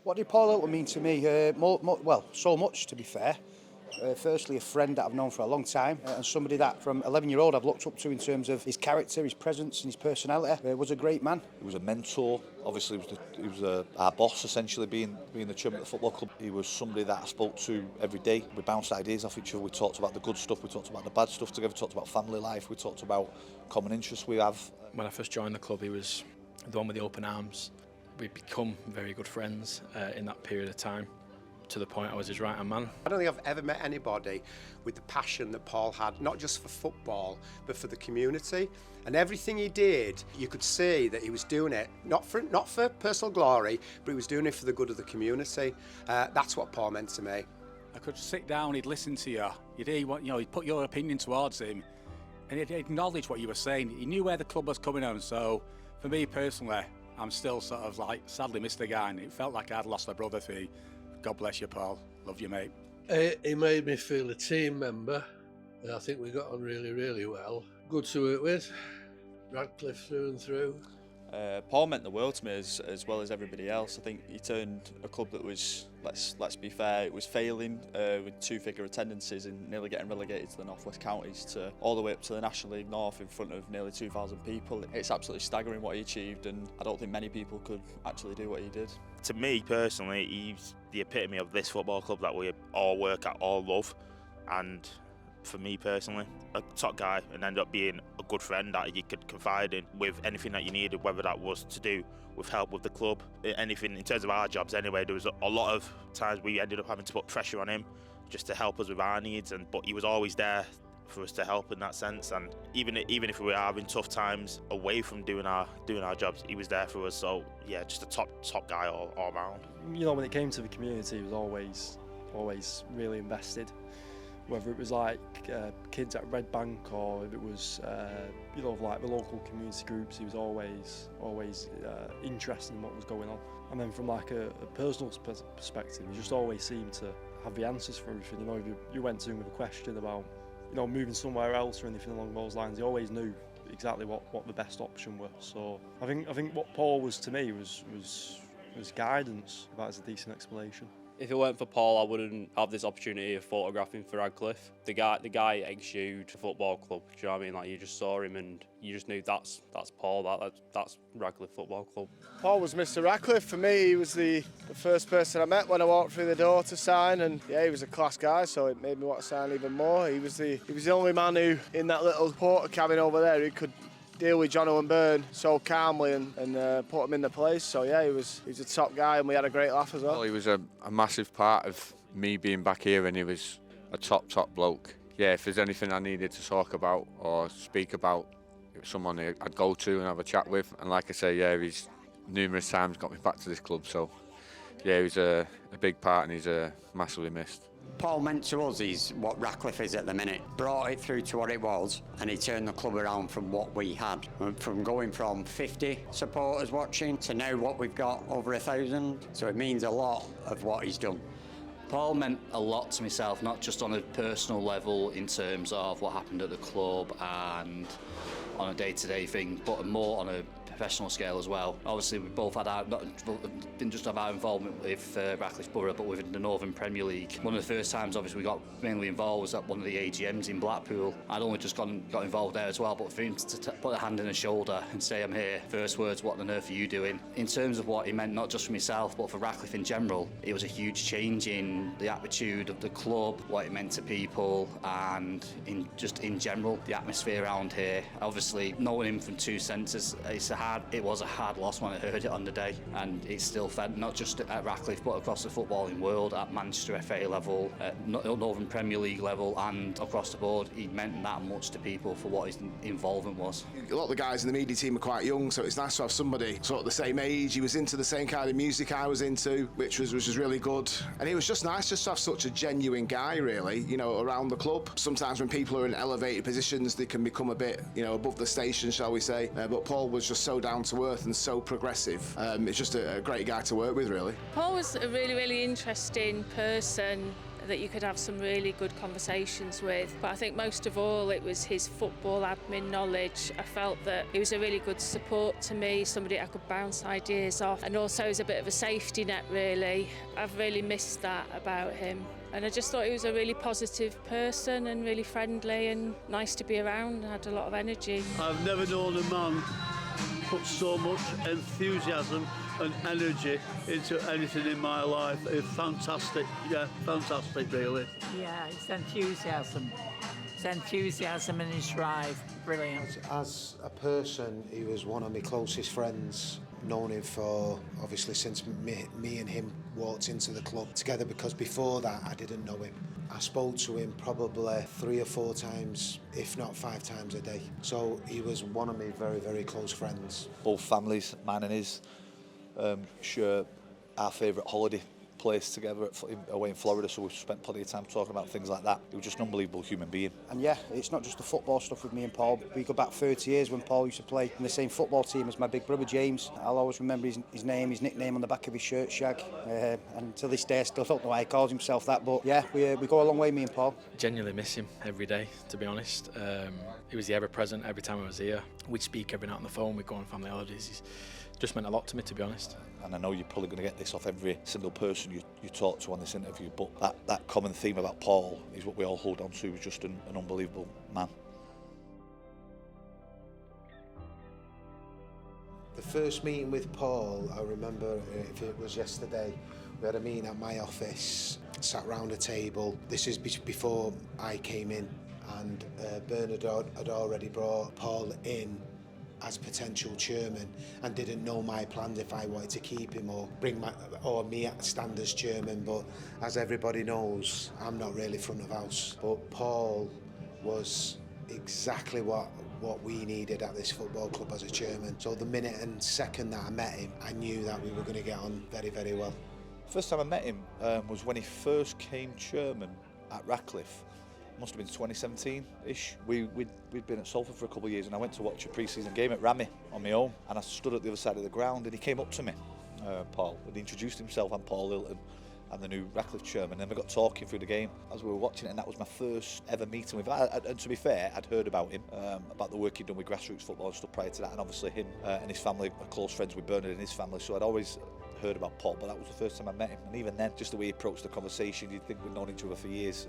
What did Paul Hilton mean to me? Well, so much, to be fair. Firstly, a friend that I've known for a long time, and somebody that from 11-year-old I've looked up to in terms of his character, his presence and his personality. Was a great man. He was a mentor. Obviously, he was our boss, essentially, being the chairman of the football club. He was somebody that I spoke to every day. We bounced ideas off each other. We talked about the good stuff, we talked about the bad stuff together, we talked about family life, we talked about common interests we have. When I first joined the club, he was the one with the open arms. We'd become very good friends in that period of time, to the point I was his right-hand man. I don't think I've ever met anybody with the passion that Paul had, not just for football, but for the community. And everything he did, you could see that he was doing it, not for personal glory, but he was doing it for the good of the community. That's what Paul meant to me. I could sit down, he'd listen to you, you'd hear what, he'd put your opinion towards him, and he'd acknowledge what you were saying. He knew where the club was coming on, so for me personally, I'm still sort of like sadly missed the guy, and it felt like I'd lost a brother for you. God bless you, Paul. Love you, mate. He made me feel a team member. I think we got on really, really well. Good to work with. Radcliffe through and through. Paul meant the world to me as well as everybody else. I think he turned a club that was, let's be fair, it was failing with two-figure attendances and nearly getting relegated to the North West counties to all the way up to the National League North in front of nearly 2,000 people. It's absolutely staggering what he achieved, and I don't think many people could actually do what he did. To me personally, he's the epitome of this football club that we all work at, all love, and for me personally, a top guy, and ended up being a good friend that you could confide in with anything that you needed, whether that was to do with help with the club, anything in terms of our jobs anyway. There was a lot of times we ended up having to put pressure on him just to help us with our needs, but he was always there for us to help in that sense. And even if we were having tough times away from doing our jobs, he was there for us. So yeah, just a top guy all around. You know, when it came to the community, he was always really invested. Whether it was like kids at Red Bank or if it was like the local community groups, he was always interested in what was going on. And then from like a personal perspective, he just always seemed to have the answers for everything. You know, if you went to him with a question about moving somewhere else or anything along those lines, he always knew exactly what the best option was. So I think what Paul was to me was guidance. That is a decent explanation. If it weren't for Paul, I wouldn't have this opportunity of photographing for Radcliffe. The guy exuded a football club. Do you know what I mean? Like, you just saw him and you just knew that's Paul. That's Radcliffe Football Club. Paul was Mr. Radcliffe for me. He was the first person I met when I walked through the door to sign, and yeah, he was a class guy, so it made me want to sign even more. He was the only man who, in that little porter cabin over there, who could deal with John Owen Byrne so calmly and put him in the place. So yeah, he was a top guy, and we had a great laugh as well. Well, he was a massive part of me being back here, and he was a top bloke. Yeah, if there's anything I needed to talk about or speak about, it was someone I'd go to and have a chat with. And like I say, yeah, he's numerous times got me back to this club. So yeah, he was a big part, and he's massively missed. Paul meant to us is what Radcliffe is at the minute. Brought it through to what it was, and he turned the club around from what we had. From going from 50 supporters watching to now what we've got over 1,000. So it means a lot of what he's done. Paul meant a lot to myself, not just on a personal level in terms of what happened at the club and on a day-to-day thing, but more on a professional scale as well. Obviously, we both had didn't just have our involvement with Radcliffe Borough, but with the Northern Premier League. One of the first times, obviously, we got mainly involved was at one of the AGMs in Blackpool. I'd only just got involved there as well, but for him to put a hand on his shoulder and say, "I'm here," first words, "What on earth are you doing?" In terms of what he meant, not just for myself, but for Radcliffe in general, it was a huge change in the attitude of the club, what it meant to people, and in general, the atmosphere around here. Obviously, knowing him from two senses, it was a hard loss when I heard it on the day, and it's still fed not just at Radcliffe but across the footballing world, at Manchester FA level, at Northern Premier League level, and across the board. He meant that much to people for what his involvement was. A lot of the guys in the media team are quite young, so it's nice to have somebody sort of the same age. He was into the same kind of music I was into, which was really good, and it was just nice just to have such a genuine guy, really, around the club. Sometimes when people are in elevated positions, they can become a bit, above the station, shall we say, but Paul was just so down to earth and so progressive. It's just a great guy to work with, really. Paul was a really, really interesting person. that you could have some really good conversations with. But I think most of all it was his football admin knowledge. I felt that he was a really good support to me, somebody I could bounce ideas off, and also as a bit of a safety net really. I've really missed that about him. And I just thought he was a really positive person and really friendly and nice to be around, had a lot of energy. I've never known a man put so much enthusiasm and energy into anything in my life. It's fantastic, yeah, fantastic really. Yeah, it's enthusiasm. It's enthusiasm and his drive, brilliant. As a person, he was one of my closest friends. Known him for, obviously, since me and him walked into the club together, because before that I didn't know him. I spoke to him probably 3 or 4 times, if not 5 times a day. So he was one of my very, very close friends. Both families, mine and his, share our favourite holiday place together away in Florida, so we've spent plenty of time talking about things like that. He was just an unbelievable human being. And yeah, it's not just the football stuff with me and Paul. We go back 30 years when Paul used to play in the same football team as my big brother James. I'll always remember his name, his nickname on the back of his shirt, Shag. And to this day I still don't know why he calls himself that, but yeah, we go a long way, me and Paul. Genuinely miss him every day, to be honest. He was the ever-present every time I was here. We'd speak every night on the phone, we'd go on family holidays. He's just meant a lot to me, to be honest. And I know you're probably going to get this off every single person you talk to on this interview, but that common theme about Paul is what we all hold on to. He was just an unbelievable man. The first meeting with Paul, I remember if it was yesterday, we had a meeting at my office, sat round a table. This is before I came in, and Bernard had already brought Paul in as potential chairman and didn't know my plans if I wanted to keep him or me at stand as chairman. But as everybody knows, I'm not really front of house. But Paul was exactly what we needed at this football club as a chairman. So the minute and second that I met him, I knew that we were going to get on very, very well. First time I met him was when he first came chairman at Ratcliffe. Must have been 2017-ish. We'd been at Salford for a couple of years, and I went to watch a pre-season game at Rammy on my own, and I stood at the other side of the ground, and he came up to me, Paul, and he introduced himself. I'm Paul Hilton, I'm the new Ratcliffe chairman. And then we got talking through the game as we were watching it, and that was my first ever meeting with him. And to be fair, I'd heard about him, about the work he'd done with grassroots football and stuff prior to that, and obviously him and his family are close friends with Bernard and his family, so I'd always heard about Paul, but that was the first time I met him. And even then, just the way he approached the conversation, you'd think we'd known each other for years.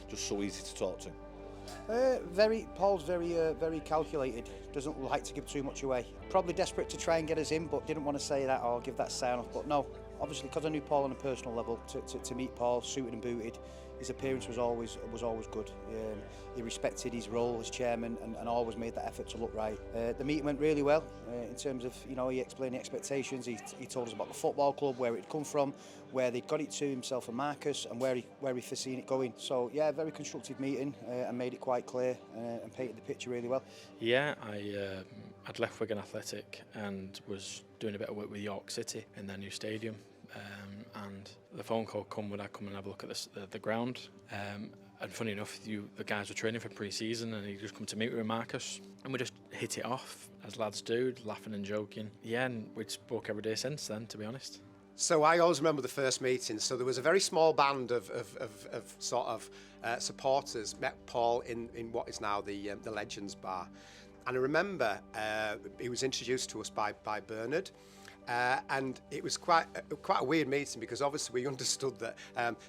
Just so easy to talk to. Paul's very calculated. Doesn't like to give too much away. Probably desperate to try and get us in, but didn't want to say that or give that sign off. But no, obviously because I knew Paul on a personal level, to meet Paul suited and booted, his appearance was always good. He respected his role as chairman and always made that effort to look right. The meeting went really well in terms of, he explained the expectations. He told us about the football club, where it'd come from, where they'd got it to himself and Marcus, and where he foreseen it going. So yeah, very constructive meeting and made it quite clear and painted the picture really well. Yeah, I'd left Wigan Athletic and was doing a bit of work with York City in their new stadium. And the phone call come when I come and have a look at the ground. And funny enough, the guys were training for pre-season, and he just come to meet with Marcus, and we just hit it off as lads do, laughing and joking. Yeah, and we'd spoke every day since then, to be honest. So I always remember the first meeting. So there was a very small band of supporters met Paul in what is now the Legends Bar, and I remember he was introduced to us by Bernard. And it was quite a weird meeting, because obviously we understood that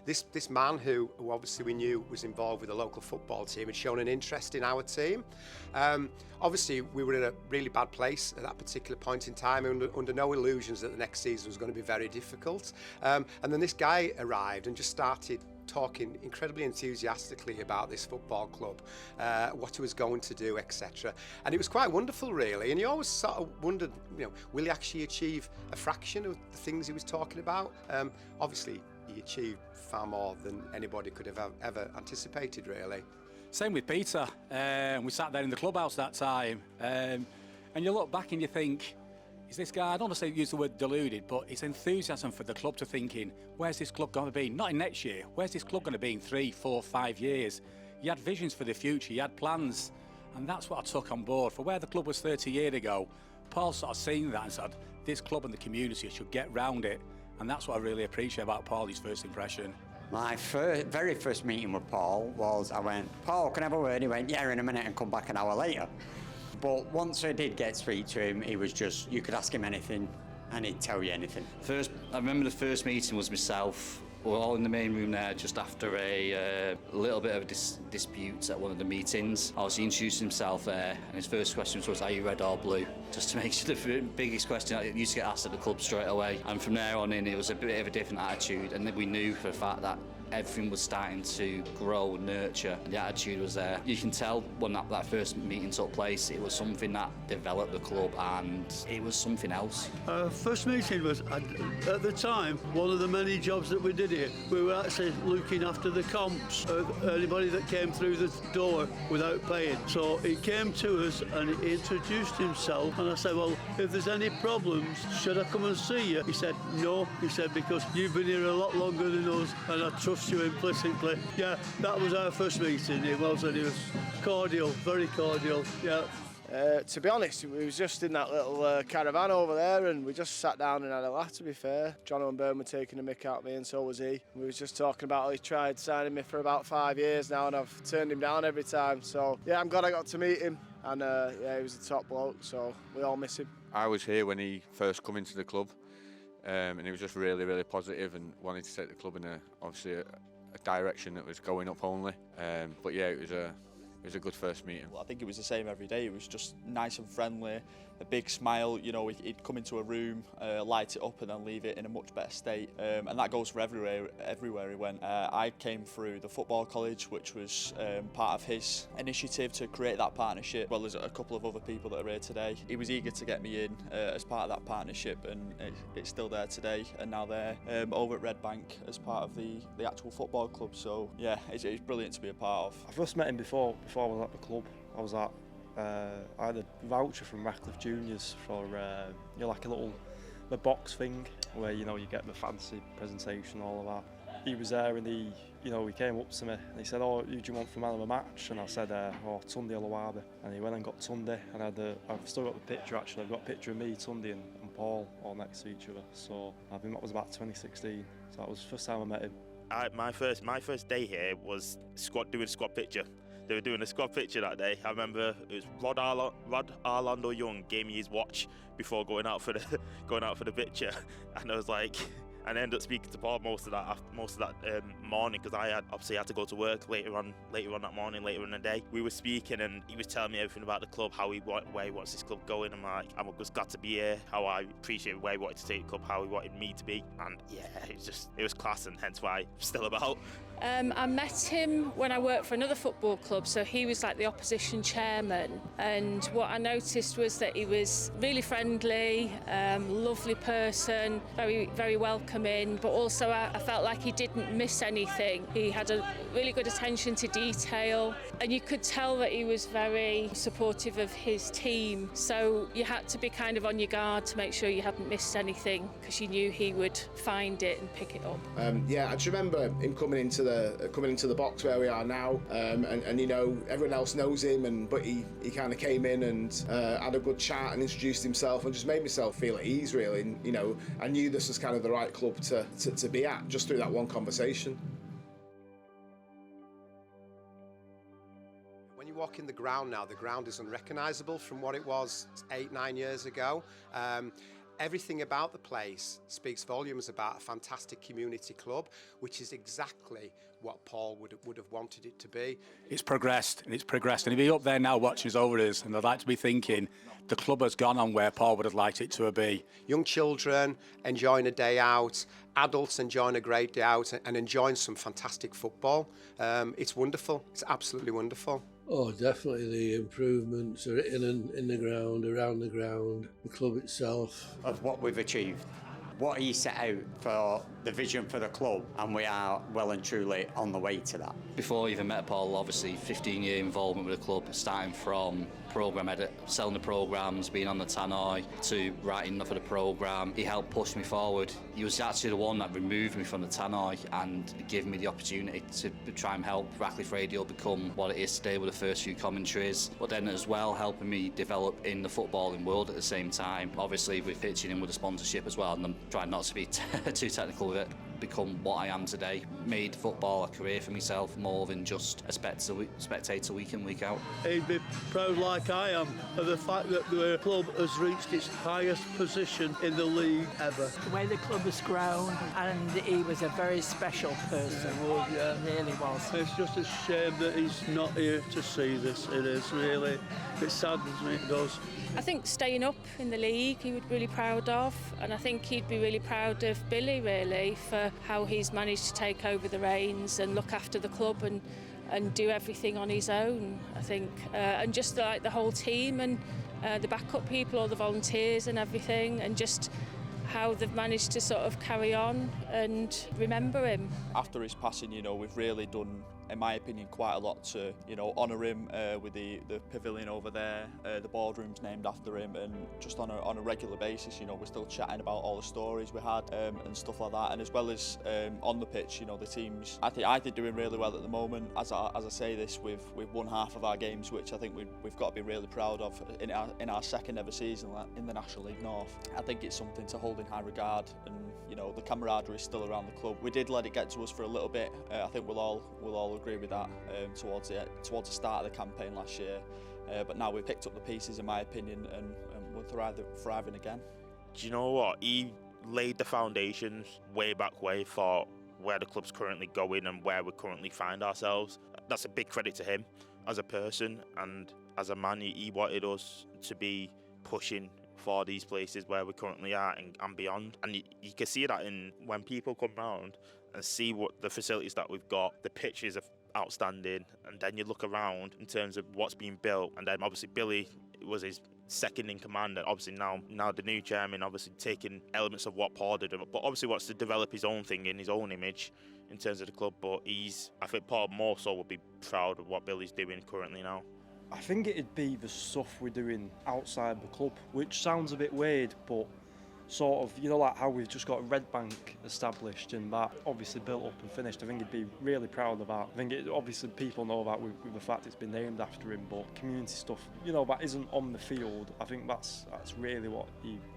this man who obviously we knew was involved with the local football team had shown an interest in our team. Obviously we were in a really bad place at that particular point in time, under no illusions that the next season was going to be very difficult. And then this guy arrived and just started talking incredibly enthusiastically about this football club, what he was going to do, etc. And it was quite wonderful, really. And you always sort of wondered, will he actually achieve a fraction of the things he was talking about? Obviously, he achieved far more than anybody could have ever anticipated, really. Same with Peter. We sat there in the clubhouse that time, and you look back and you think, is this guy, I don't want to use the word deluded, but his enthusiasm for the club to thinking, where's this club going to be? Not in next year. Where's this club going to be in 3, 4, 5 years? He had visions for the future. He had plans. And that's what I took on board. For where the club was 30 years ago, Paul sort of seen that and said, this club and the community should get round it. And that's what I really appreciate about Paul, his first impression. My very first meeting with Paul was, I went, Paul, can I have a word? He went, yeah, in a minute, and come back an hour later. But once I did get to speak to him, he was just, you could ask him anything and he'd tell you anything. I remember the first meeting was myself. We were all in the main room there just after a little bit of a dispute at one of the meetings. Obviously, he introduced himself there, and his first question was, are you red or blue? Just to make sure the biggest question that used to get asked at the club straight away. And from there on in, it was a bit of a different attitude, and then we knew for a fact that everything was starting to grow and nurture. The attitude was there. You can tell when that first meeting took place, it was something that developed the club, and it was something else. First meeting was, at the time, one of the many jobs that we did here. We were actually looking after the comps of anybody that came through the door without paying. So he came to us and he introduced himself, and I said, well, if there's any problems, should I come and see you? He said, no. He said, because you've been here a lot longer than us, and I trust you implicitly. Yeah, that was our first meeting. It was cordial, very cordial. Yeah. To be honest, we was just in that little caravan over there, and we just sat down and had a laugh, to be fair. Jono and Byrne were taking a mick out of me, and so was he. We was just talking about how he tried signing me for about 5 years now, and I've turned him down every time. So, yeah, I'm glad I got to meet him, and yeah, he was a top bloke, so we all miss him. I was here when he first come into the club, and he was just really, really positive and wanted to take the club in obviously a direction that was going up only. But yeah, it was a good first meeting. Well, I think it was the same every day. It was just nice and friendly, a big smile. You know, he'd come into a room, light it up, and then leave it in a much better state. And that goes for everywhere he went. I came through the football college, which was part of his initiative to create that partnership, as well as a couple of other people that are here today. He was eager to get me in as part of that partnership, and it's still there today. And now they're over at Red Bank as part of the actual football club. So yeah, it's brilliant to be a part of. I first met him before I was at the club. I had a voucher from Ratcliffe Juniors for like a box thing where you get the fancy presentation, all of that. He was there and he came up to me and he said, "Oh, who do you want for man of the match?" And I said, Tunde Oluwabi. And he went and got Tunde, and I've still got the picture actually. I've got a picture of me, Tunde, and Paul all next to each other. So that was about 2016. So that was the first time I met him. My first day here was doing a squad picture. They were doing a squad picture that day. I remember it was Rod Arlando Young gave me his watch before going out for the picture, and I was like, and I ended up speaking to Paul most of that morning, because I had to go to work later on that morning, later in the day. We were speaking and he was telling me everything about the club, where he wants this club going. I'm like, I'm just glad to be here, how I appreciate where he wanted to take the club, how he wanted me to be, and yeah, it was class, and hence why I'm still about. I met him when I worked for another football club, so he was like the opposition chairman, and what I noticed was that he was really friendly, lovely person, very, very welcoming, but also I felt like he didn't miss anything. He had a really good attention to detail, and you could tell that he was very supportive of his team, so you had to be kind of on your guard to make sure you hadn't missed anything, because you knew he would find it and pick it up. Yeah, I just remember him coming into the box where we are now, and everyone else knows him, but he kind of came in and had a good chat and introduced himself and just made myself feel at ease, really. And, I knew this was kind of the right club to be at just through that one conversation. When you walk in the ground now, the ground is unrecognisable from what it was 8-9 years ago. Everything about the place speaks volumes about a fantastic community club, which is exactly what Paul would have wanted it to be. It's progressed, and if you're up there now watching us over us, and I'd like to be thinking the club has gone on where Paul would have liked it to be. Young children enjoying a day out, adults enjoying a great day out, and enjoying some fantastic football. It's wonderful. It's absolutely wonderful. Oh, definitely the improvements are in the ground, around the ground, the club itself. Of what we've achieved, what he set out for the vision for the club, and we are well and truly on the way to that. Before I even met Paul, obviously 15-year involvement with the club, starting from programme edit, selling the programmes, being on the tannoy, to writing for the programme. He helped push me forward. He was actually the one that removed me from the tannoy and gave me the opportunity to try and help Ratcliffe Radio become what it is today with the first few commentaries, but then as well helping me develop in the footballing world at the same time, obviously with pitching in with the sponsorship as well, and trying not to be too technical with it, become what I am today. Made football a career for myself more than just a spectator week in, week out. He'd be proud, like I am, of the fact that the club has reached its highest position in the league ever. The way the club has grown, and he was a very special person. Yeah. He really was. It's just a shame that he's not here to see this. It is really. It saddens me, it does. I think staying up in the league he would be really proud of, and I think he'd be really proud of Billy really for how he's managed to take over the reins and look after the club and do everything on his own, I think, and just like the whole team and the backup people, all the volunteers and everything, and just how they've managed to sort of carry on and remember him. After his passing, you know, we've really done, in my opinion, quite a lot to, you know, honour him with the pavilion over there. The boardroom's named after him, and just on a regular basis, you know, we're still chatting about all the stories we had and stuff like that. And as well as on the pitch, you know, the team's I think they're doing really well at the moment. As I say this, we've won half of our games, which I think we've got to be really proud of in our second ever season in the National League North. I think it's something to hold in high regard, and you know, the camaraderie is still around the club. We did let it get to us for a little bit. I think we'll all agree with that towards the start of the campaign last year. But now we've picked up the pieces, in my opinion, and we're thriving again. Do you know what? He laid the foundations way back for where the club's currently going and where we currently find ourselves. That's a big credit to him as a person and as a man. He wanted us to be pushing for these places where we currently are and beyond. And you can see that in when people come round and see what the facilities that we've got. The pitches are outstanding, and then you look around in terms of what's being built, and then obviously Billy was his second in command, and obviously now the new chairman obviously taking elements of what Paul did, but obviously wants to develop his own thing in his own image in terms of the club. But I think Paul more so would be proud of what Billy's doing currently now. I think it'd be the stuff we're doing outside the club, which sounds a bit weird, but sort of, you know, like how we've just got Red Bank established and that obviously built up and finished. I think he'd be really proud of that. I think obviously people know that with the fact it's been named after him, but community stuff, you know, that isn't on the field, I think that's really what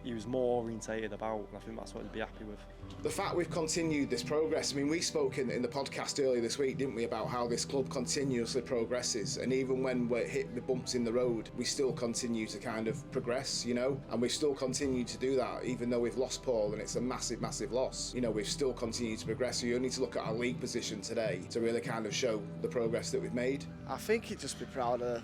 he was more orientated about, and I think that's what he'd be happy with. The fact we've continued this progress, I mean, we spoke in the podcast earlier this week, didn't we, about how this club continuously progresses, and even when we're hitting the bumps in the road, we still continue to kind of progress, you know, and we've still continued to do that, even though we've lost Paul, and it's a massive, massive loss. You know, we've still continued to progress, so you only need to look at our league position today to really kind of show the progress that we've made. I think he'd just be proud of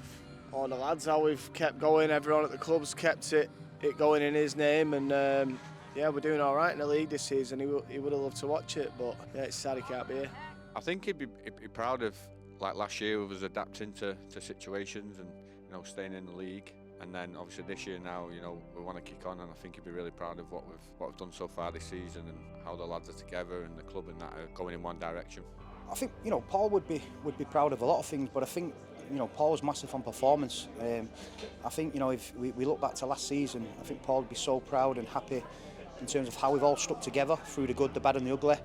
all the lads, how we've kept going, everyone at the club's kept it going in his name, and yeah, we're doing all right in the league this season. He would have loved to watch it, but yeah, it's sad he can't be here. I think he'd be proud of, like last year, of us adapting to situations and, you know, staying in the league. And then obviously this year now, you know, we want to kick on, and I think he'd be really proud of what we've done so far this season and how the lads are together and the club and that are going in one direction. I think, you know, Paul would be proud of a lot of things, but I think, you know, Paul was massive on performance. I think, you know, if we look back to last season, I think Paul would be so proud and happy in terms of how we've all stuck together through the good, the bad and the ugly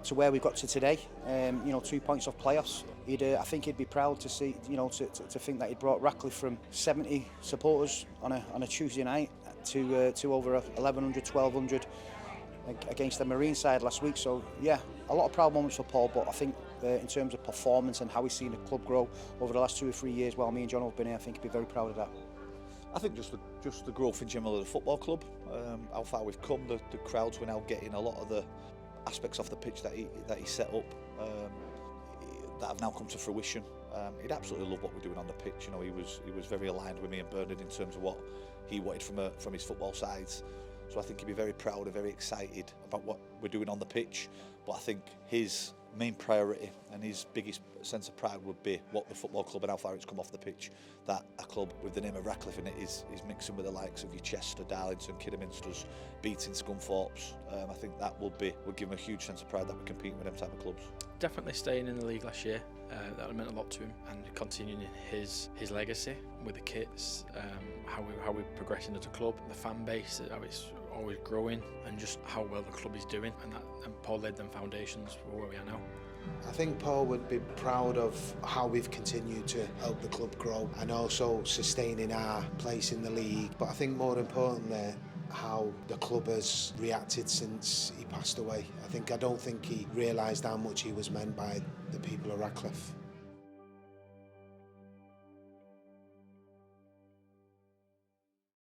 to where we've got to today. You know, 2 points off playoffs. I think he'd be proud to see, you know, to think that he brought Ratcliffe from 70 supporters on a Tuesday night to over 1,100, 1,200 against the Marine side last week. So yeah, a lot of proud moments for Paul, but I think in terms of performance and how we've seen the club grow over the last 2 or 3 years while me and John have been here, I think he'd be very proud of that. I think just the growth in general of the football club, how far we've come, the crowds we're now getting, a lot of the aspects off the pitch that he set up that have now come to fruition. He'd absolutely love what we're doing on the pitch. You know, he was very aligned with me and Bernard in terms of what he wanted from his football sides. So I think he'd be very proud and very excited about what we're doing on the pitch. But I think his main priority and his biggest sense of pride would be what the football club and how far it's come off the pitch. That a club with the name of Ratcliffe in it is mixing with the likes of your Chester, Darlington, Kidderminsters, Beaton, Scunthorpes. I think that would give him a huge sense of pride that we're competing with them type of clubs. Definitely staying in the league last year, that meant a lot to him, and continuing his legacy with the kits, how we're progressing as a club, the fan base, how it's always growing, and just how well the club is doing, and Paul laid them foundations for where we are now. I think Paul would be proud of how we've continued to help the club grow and also sustaining our place in the league. But I think more importantly, how the club has reacted since he passed away. I don't think he realised how much he was meant by the people of Radcliffe.